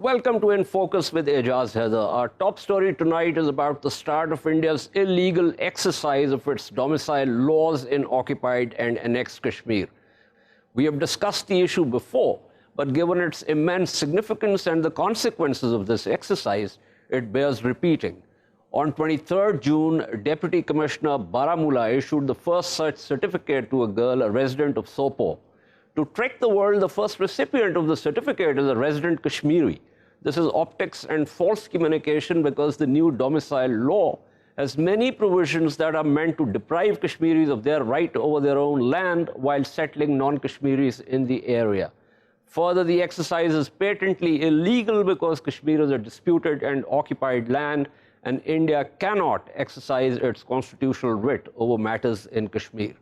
Welcome to In Focus with Ejaz Haider. Our top story tonight is about the start of India's illegal exercise of its domicile laws in occupied and annexed Kashmir. We have discussed the issue before, but given its immense significance and the consequences of this exercise, it bears repeating. On 23rd June, Deputy Commissioner Baramulla issued the first such certificate to a girl, a resident of Sopore. To trick the world, the first recipient of the certificate is a resident Kashmiri. This is optics and false communication because the new domicile law has many provisions that are meant to deprive Kashmiris of their right over their own land while settling non-Kashmiris in the area. Further, the exercise is patently illegal because Kashmir is a disputed and occupied land, and India cannot exercise its constitutional writ over matters in Kashmir.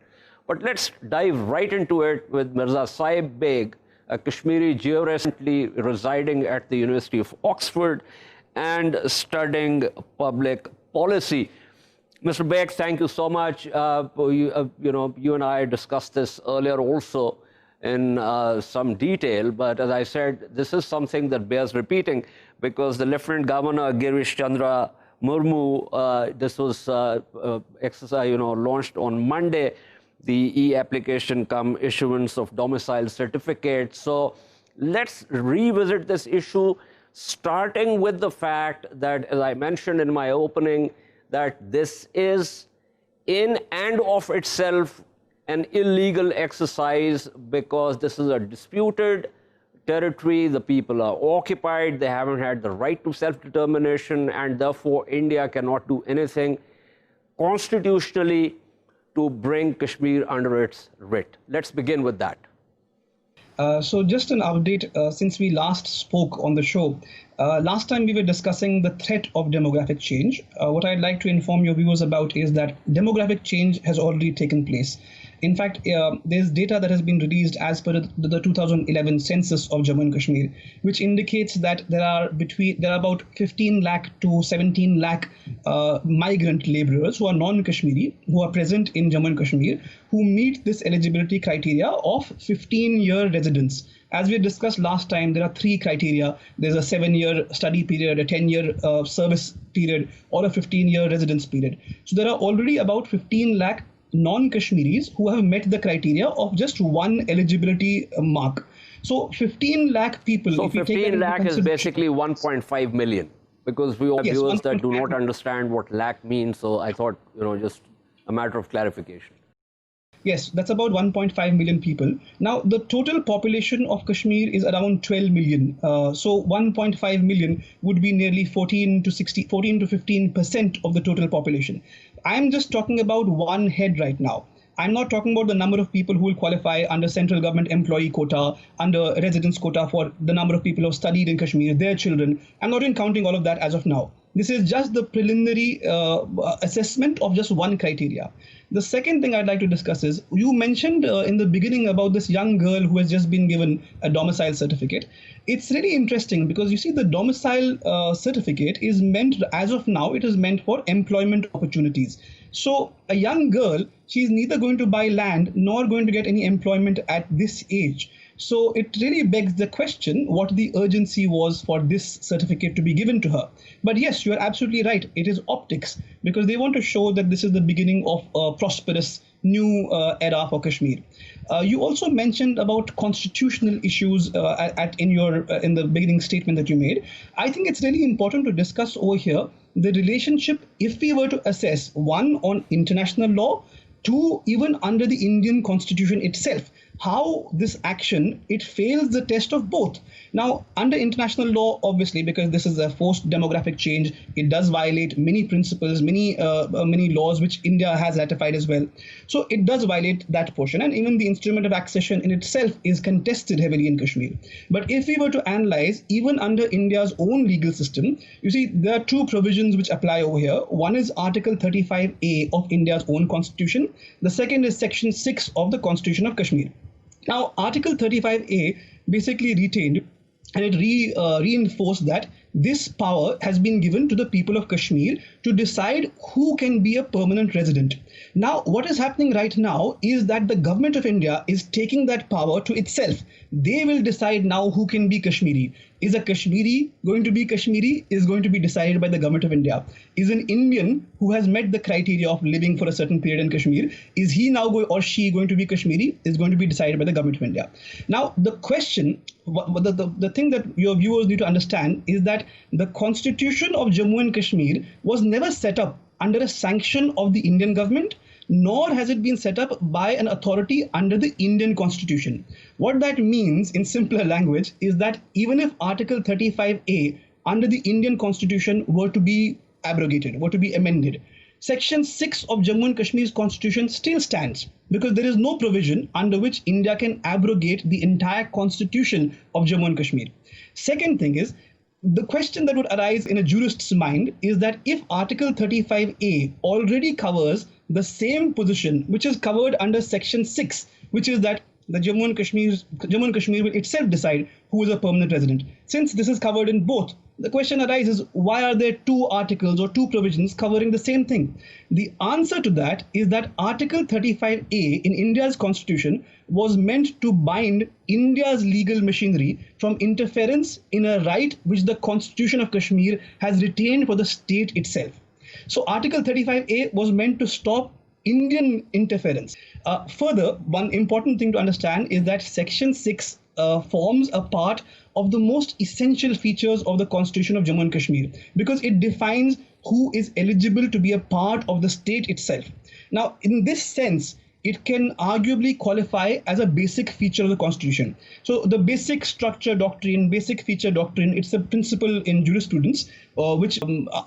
But let's dive right into it with Mirza Sahib Beg, a Kashmiri georesidently residing at the University of Oxford and studying public policy. Mr. Beg, thank you so much. You and I discussed this earlier also in some detail, but as I said, this is something that bears repeating because the Lieutenant Governor Girish Chandra Murmu, this was exercise, launched on Monday, the e-application cum issuance of domicile certificates. So let's revisit this issue, starting with the fact that, as I mentioned in my opening, that this is in and of itself an illegal exercise because this is a disputed territory, the people are occupied, they haven't had the right to self-determination, and therefore India cannot do anything constitutionally to bring Kashmir under its writ. Let's begin with that. So just an update, since we last spoke on the show, last time we were discussing the threat of demographic change. What I'd like to inform your viewers about is that demographic change has already taken place. In fact, there's data that has been released as per the 2011 census of Jammu and Kashmir, which indicates that there are about 15 lakh to 17 lakh migrant laborers who are non-Kashmiri, who are present in Jammu and Kashmir, who meet this eligibility criteria of 15-year residence. As we discussed last time, there are three criteria. There's a 7-year study period, a 10-year service period, or a 15-year residence period. So there are already about 15 lakh non-Kashmiris who have met the criteria of just one eligibility mark. So 15 lakh people. So 15 lakh is basically 1.5 million, because we have viewers that do not understand what lakh means. So I thought, just a matter of clarification. Yes, that's about 1.5 million people. Now, the total population of Kashmir is around 12 million. So 1.5 million would be nearly 14 to 15% of the total population. I'm just talking about one head right now. I'm not talking about the number of people who will qualify under central government employee quota, under residence quota for the number of people who have studied in Kashmir, their children. I'm not even counting all of that as of now. This is just the preliminary assessment of just one criteria. The second thing I'd like to discuss is, you mentioned in the beginning about this young girl who has just been given a domicile certificate. It's really interesting because you see the domicile certificate is meant, as of now, it is meant for employment opportunities. So a young girl, she's neither going to buy land nor going to get any employment at this age. So it really begs the question what the urgency was for this certificate to be given to her. But yes, you are absolutely right. It is optics, because they want to show that this is the beginning of a prosperous new era for Kashmir. You also mentioned about constitutional issues in the beginning statement that you made. I think it's really important to discuss over here the relationship, if we were to assess, one, on international law, two, even under the Indian constitution itself, how this action, it fails the test of both. Now, under international law, obviously, because this is a forced demographic change, it does violate many principles, many laws which India has ratified as well. So it does violate that portion, and even the instrument of accession in itself is contested heavily in Kashmir. But if we were to analyze, even under India's own legal system, you see there are two provisions which apply over here. One is Article 35A of India's own constitution. The second is Section 6 of the Constitution of Kashmir. Now, Article 35A basically retained and it reinforced that this power has been given to the people of Kashmir to decide who can be a permanent resident. Now, what is happening right now is that the government of India is taking that power to itself. They will decide now who can be Kashmiri. Is a Kashmiri going to be Kashmiri is going to be decided by the government of India. Is an Indian who has met the criteria of living for a certain period in Kashmir, is he now or she going to be Kashmiri, is going to be decided by the government of India. Now, the question, the thing that your viewers need to understand is that the constitution of Jammu and Kashmir was never set up under a sanction of the Indian government, nor has it been set up by an authority under the Indian constitution. What that means in simpler language is that even if Article 35A under the Indian constitution were to be abrogated, were to be amended, Section 6 of Jammu and Kashmir's constitution still stands because there is no provision under which India can abrogate the entire constitution of Jammu and Kashmir. Second thing is, the question that would arise in a jurist's mind is that if Article 35A already covers the same position which is covered under Section 6, which is that the Jammu and Kashmir will itself decide who is a permanent resident. Since this is covered in both, the question arises, why are there two articles or two provisions covering the same thing? The answer to that is that Article 35A in India's constitution was meant to bind India's legal machinery from interference in a right which the Constitution of Kashmir has retained for the state itself. So Article 35A was meant to stop Indian interference. Further, one important thing to understand is that Section 6 forms a part of the most essential features of the Constitution of Jammu and Kashmir because it defines who is eligible to be a part of the state itself. Now, in this sense, it can arguably qualify as a basic feature of the Constitution. So the basic structure doctrine, basic feature doctrine, it's a principle in jurisprudence which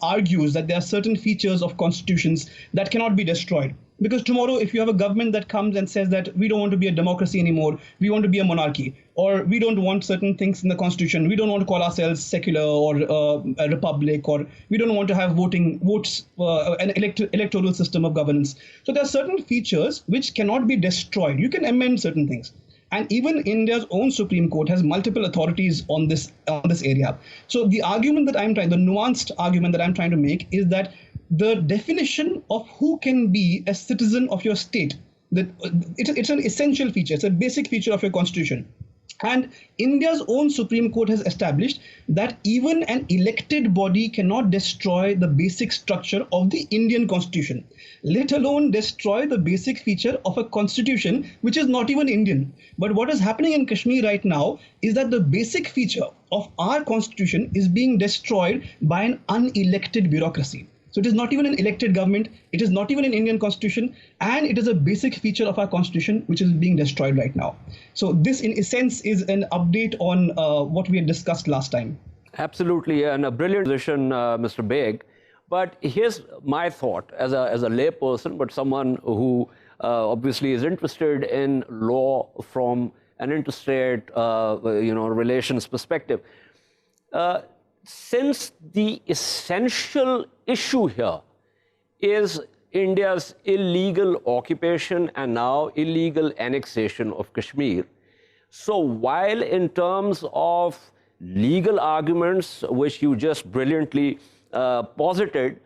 argues that there are certain features of constitutions that cannot be destroyed. Because tomorrow, if you have a government that comes and says that we don't want to be a democracy anymore, we want to be a monarchy, or we don't want certain things in the constitution, we don't want to call ourselves secular or a republic, or we don't want to have votes, an electoral system of governance. So there are certain features which cannot be destroyed. You can amend certain things. And even India's own Supreme Court has multiple authorities on this area. So the nuanced argument that I'm trying to make is that the definition of who can be a citizen of your state, it's an essential feature, it's a basic feature of your constitution. And India's own Supreme Court has established that even an elected body cannot destroy the basic structure of the Indian constitution, let alone destroy the basic feature of a constitution which is not even Indian. But what is happening in Kashmir right now is that the basic feature of our constitution is being destroyed by an unelected bureaucracy. So it is not even an elected government, it is not even an Indian constitution, and it is a basic feature of our constitution which is being destroyed right now. So this, in a sense, is an update on what we had discussed last time. Absolutely, and a brilliant position, Mr. Beg. But here's my thought as a lay person, but someone who obviously is interested in law from an interstate, relations perspective. Since the essential issue here is India's illegal occupation and now illegal annexation of Kashmir, so while in terms of legal arguments, which you just brilliantly posited,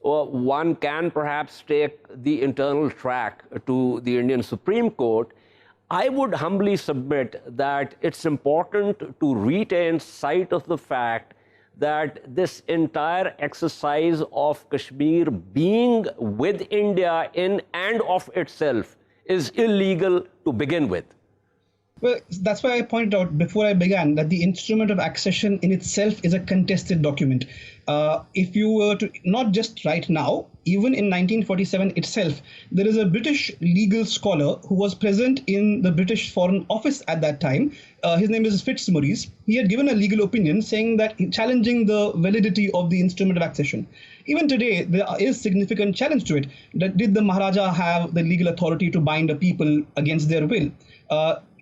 one can perhaps take the internal track to the Indian Supreme Court, I would humbly submit that it's important to retain sight of the fact that this entire exercise of Kashmir being with India in and of itself is illegal to begin with. Well, that's why I pointed out before I began that the instrument of accession in itself is a contested document. If you were to, not just right now, even in 1947 itself, there is a British legal scholar who was present in the British Foreign Office at that time. His name is Fitzmaurice. He had given a legal opinion saying that, challenging the validity of the instrument of accession. Even today, there is significant challenge to it. That did the Maharaja have the legal authority to bind a people against their will?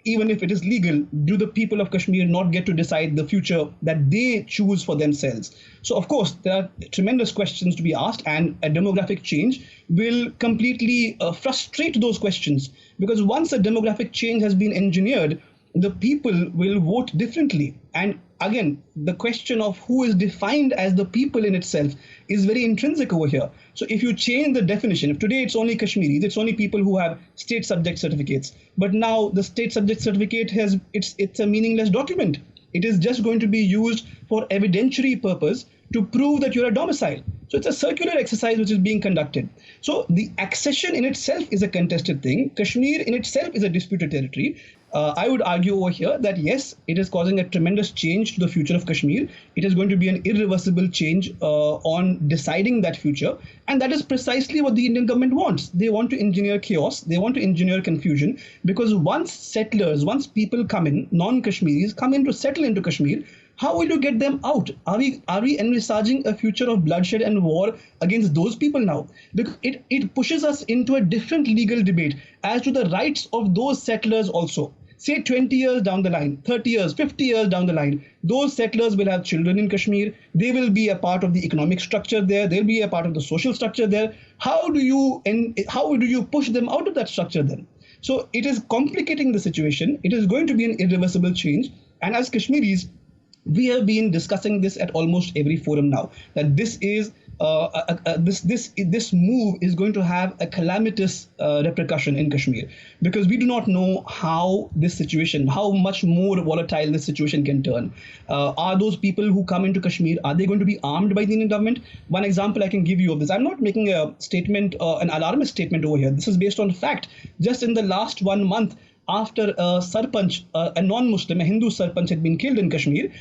Even if it is legal, do the people of Kashmir not get to decide the future that they choose for themselves? So, of course, there are tremendous questions to be asked, and a demographic change will completely frustrate those questions, because once a demographic change has been engineered, the people will vote differently. And again, the question of who is defined as the people in itself is very intrinsic over here. So if you change the definition, if today it's only Kashmiris, it's only people who have state subject certificates, but now the state subject certificate it's a meaningless document. It is just going to be used for evidentiary purpose to prove that you're a domicile. So it's a circular exercise which is being conducted. So the accession in itself is a contested thing. Kashmir in itself is a disputed territory. I would argue over here that yes, it is causing a tremendous change to the future of Kashmir. It is going to be an irreversible change on deciding that future. And that is precisely what the Indian government wants. They want to engineer chaos. They want to engineer confusion, because once people come in, non-Kashmiris come in to settle into Kashmir, how will you get them out? Are we envisaging a future of bloodshed and war against those people now? Because it pushes us into a different legal debate as to the rights of those settlers also. Say 20 years down the line, 30 years, 50 years down the line, those settlers will have children in Kashmir. They will be a part of the economic structure there. They'll be a part of the social structure there. How do you push them out of that structure then? So it is complicating the situation. It is going to be an irreversible change. And as Kashmiris, we have been discussing this at almost every forum now, that this is this move is going to have a calamitous repercussion in Kashmir, because we do not know how much more volatile this situation can turn. Are those people who come into Kashmir, are they going to be armed by the Indian government? One example I can give you of this, I'm not making a statement, an alarmist statement over here. This is based on fact. Just in the last 1 month, after a sarpanch, a non-Muslim, a Hindu sarpanch had been killed in Kashmir,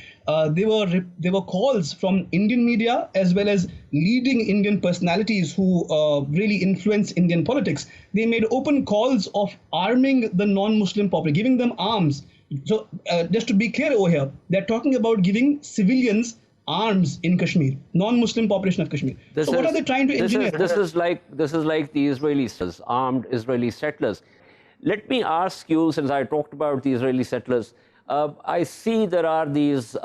there were calls from Indian media as well as leading Indian personalities who really influence Indian politics. They made open calls of arming the non-Muslim population, giving them arms. So just to be clear over here, they're talking about giving civilians arms in Kashmir, non-Muslim population of Kashmir. So what are they trying to engineer? This is like the Israelis, armed Israeli settlers. Let me ask you, since I talked about the Israeli settlers, I see there are these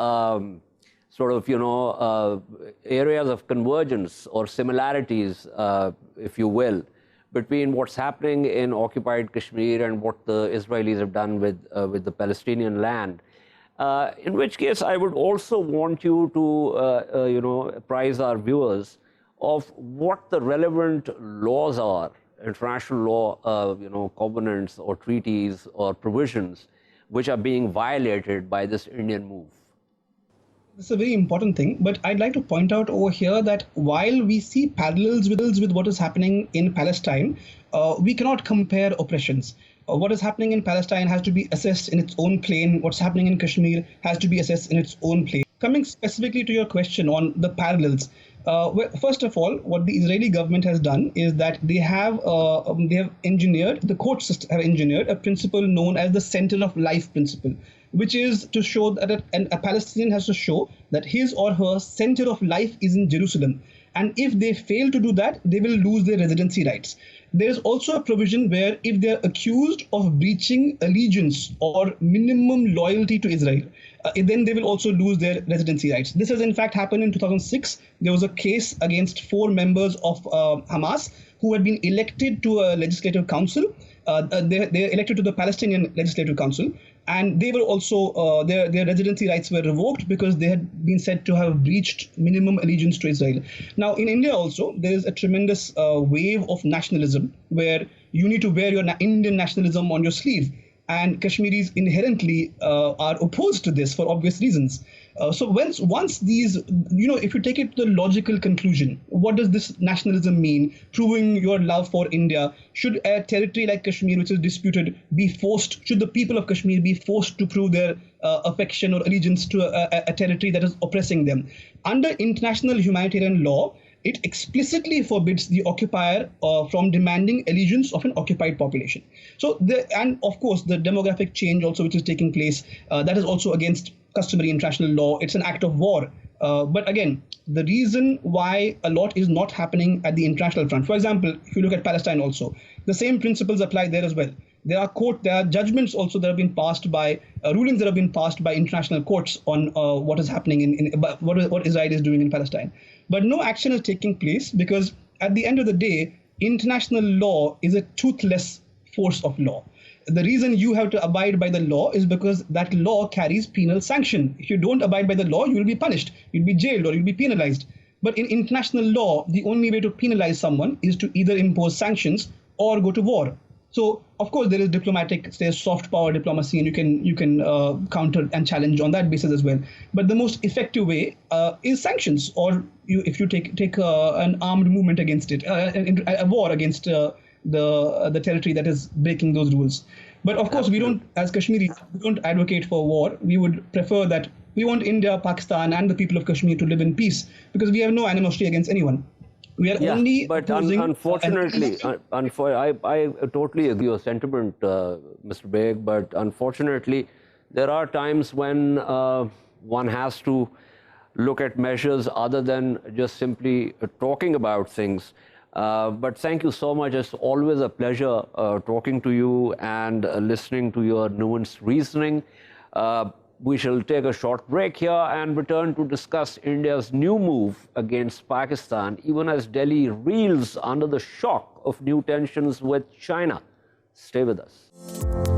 areas of convergence or similarities, if you will, between what's happening in occupied Kashmir and what the Israelis have done with the Palestinian land. In which case, I would also want you to, apprise our viewers of what the relevant laws are, international law, covenants or treaties or provisions which are being violated by this Indian move. This is a very important thing, but I'd like to point out over here that while we see parallels with what is happening in Palestine, we cannot compare oppressions. What is happening in Palestine has to be assessed in its own plane. What's happening in Kashmir has to be assessed in its own plane. Coming specifically to your question on the parallels, well, first of all, what the Israeli government has done is that the courts have engineered a principle known as the center of life principle, which is to show that a Palestinian has to show that his or her center of life is in Jerusalem. And if they fail to do that, they will lose their residency rights. There is also a provision where if they're accused of breaching allegiance or minimum loyalty to Israel, then they will also lose their residency rights. This has in fact happened in 2006. There was a case against 4 members of Hamas who had been elected to a legislative council. They elected to the Palestinian Legislative Council, and they were also their residency rights were revoked because they had been said to have breached minimum allegiance to Israel. Now, in India also, there is a tremendous wave of nationalism where you need to wear your Indian nationalism on your sleeve. And Kashmiris inherently are opposed to this for obvious reasons. So once these, if you take it to the logical conclusion, what does this nationalism mean? Proving your love for India. Should a territory like Kashmir, which is disputed, should the people of Kashmir be forced to prove their affection or allegiance to a territory that is oppressing them? Under international humanitarian law, it explicitly forbids the occupier from demanding allegiance of an occupied population. So, and of course, the demographic change also which is taking place, that is also against customary international law. It's an act of war. But again, the reason why a lot is not happening at the international front, for example, if you look at Palestine also, the same principles apply there as well. There are judgments also that have been passed by rulings that have been passed by international courts on what is happening what Israel is doing in Palestine. But no action is taking place because at the end of the day, international law is a toothless force of law. The reason you have to abide by the law is because that law carries penal sanction. If you don't abide by the law, you will be punished. You'll be jailed or you'll be penalized. But in international law, the only way to penalize someone is to either impose sanctions or go to war. So of course there is there's soft power diplomacy, and you can counter and challenge on that basis as well. But the most effective way is sanctions, or if you take an armed movement against it, a war against the territory that is breaking those rules. But of course, we don't, as Kashmiris, we don't advocate for war. We would prefer that we want India, Pakistan, and the people of Kashmir to live in peace, because we have no animosity against anyone. We are only but unfortunately, I totally agree with your sentiment, Mr. Beg, but unfortunately, there are times when one has to look at measures other than just simply talking about things. But thank you so much. It's always a pleasure talking to you and listening to your nuanced reasoning. We shall take a short break here and return to discuss India's new move against Pakistan, even as Delhi reels under the shock of new tensions with China. Stay with us.